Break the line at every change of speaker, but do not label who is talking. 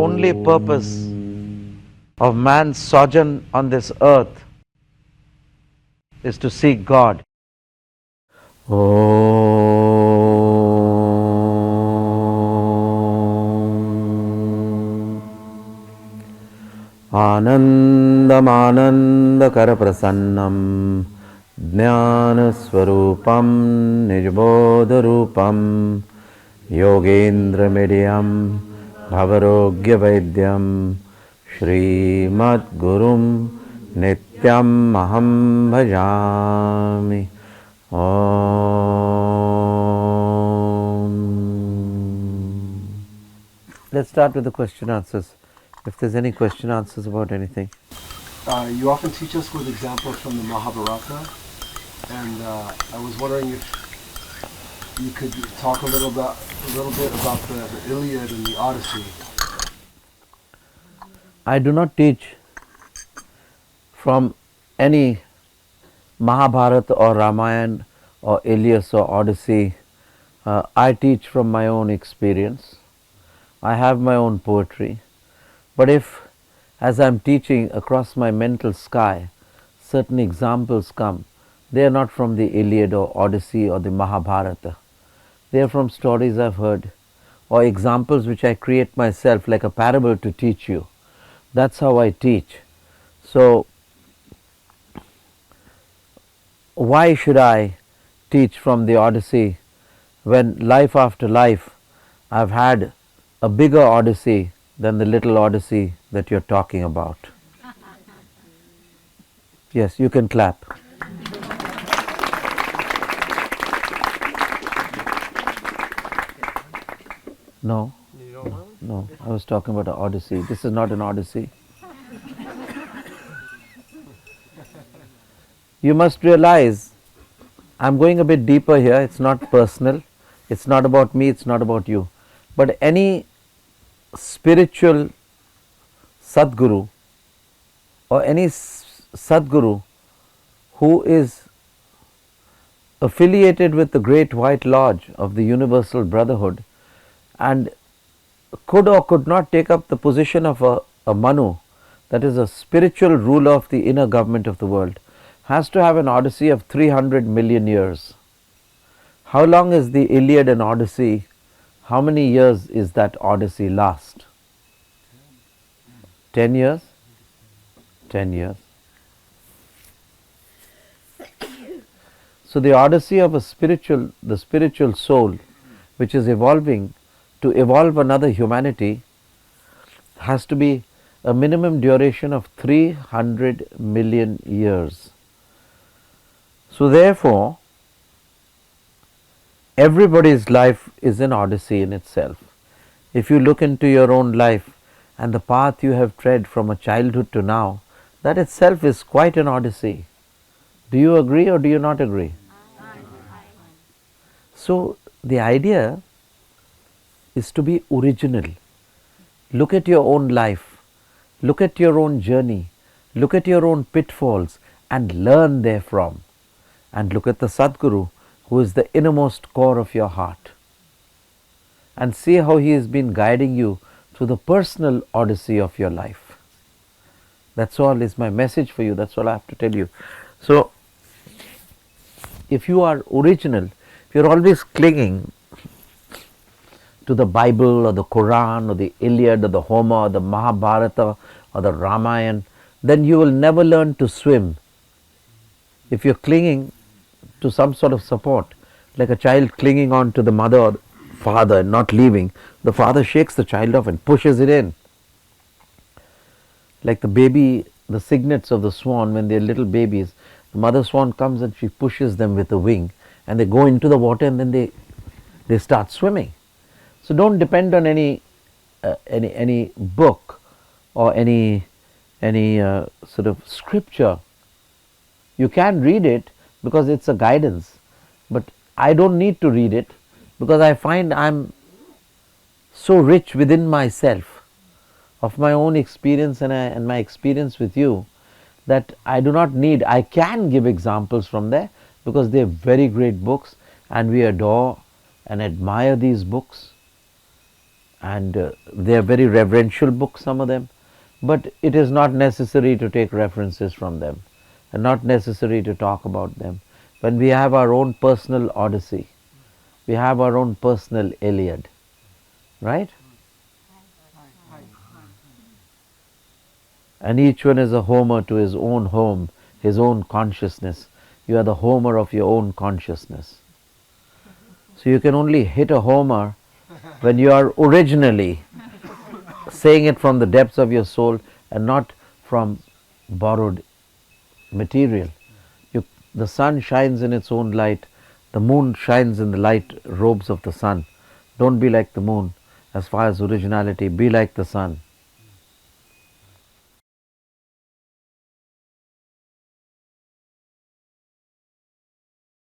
only purpose of man's sojourn on this earth is to seek God. Anandam Jnanaswarupam Nijbodharupam Yogendra Mediam Bhavarogya Vaidyam Srimad Gurum Nityam Aham Bhajami. Let's start with the question answers. If there's any question answers about anything.
You often teach us with examples from the Mahabharata, and I was wondering if you could talk a little bit about the Iliad and the Odyssey.
I do not teach from any Mahabharata or Ramayana or Iliad or Odyssey. I teach from my own experience. I have my own poetry. But if, as I am teaching across my mental sky, certain examples come, they are not from the Iliad or Odyssey or the Mahabharata. They are from stories I've heard or examples which I create myself, like a parable to teach you. That's how I teach. So, why should I teach from the Odyssey when life after life I've had a bigger Odyssey than the little Odyssey that you're talking about? Yes, you can clap. No, no, I was talking about an Odyssey. This is not an Odyssey. You must realize, I'm going a bit deeper here. It's not personal. It's not about me. It's not about you. But any spiritual Sadguru or any Sadguru who is affiliated with the Great White Lodge of the Universal Brotherhood and could or could not take up the position of a Manu, that is a spiritual ruler of the inner government of the world, has to have an Odyssey of 300 million years. How long is the Iliad and Odyssey? How many years is that Odyssey last? 10 years? 10 years. So the Odyssey of the spiritual soul, which is evolving to evolve another humanity, has to be a minimum duration of 300 million years. So therefore, everybody's life is an Odyssey in itself. If you look into your own life and the path you have tread from a childhood to now, that itself is quite an Odyssey. Do you agree or do you not agree? So the idea is to be original. Look at your own life, look at your own journey, look at your own pitfalls and learn therefrom. And look at the Sadguru, who is the innermost core of your heart, and see how he has been guiding you through the personal Odyssey of your life. That's all is my message for you. That's all I have to tell you. So, if you are original, if you're always clinging to the Bible or the Quran or the Iliad or the Homer or the Mahabharata or the Ramayana, then you will never learn to swim. If you're clinging to some sort of support, like a child clinging on to the mother or the father and not leaving, the father shakes the child off and pushes it in. Like the baby, the cygnets of the swan, when they're little babies, the mother swan comes and she pushes them with a wing and they go into the water and then they start swimming. So don't depend on any book or any sort of scripture. You can read it because it's a guidance, but I don't need to read it because I find I'm so rich within myself of my own experience and my experience with you that I do not need. I can give examples from there because they are very great books and we adore and admire these books, and they are very reverential books, some of them, but it is not necessary to take references from them and not necessary to talk about them. When we have our own personal Odyssey, we have our own personal Iliad, right? And each one is a Homer to his own home, his own consciousness. You are the Homer of your own consciousness. So you can only hit a Homer when you are originally saying it from the depths of your soul and not from borrowed material. The sun shines in its own light, the moon shines in the light robes of the sun. Don't be like the moon as far as originality, be like the sun.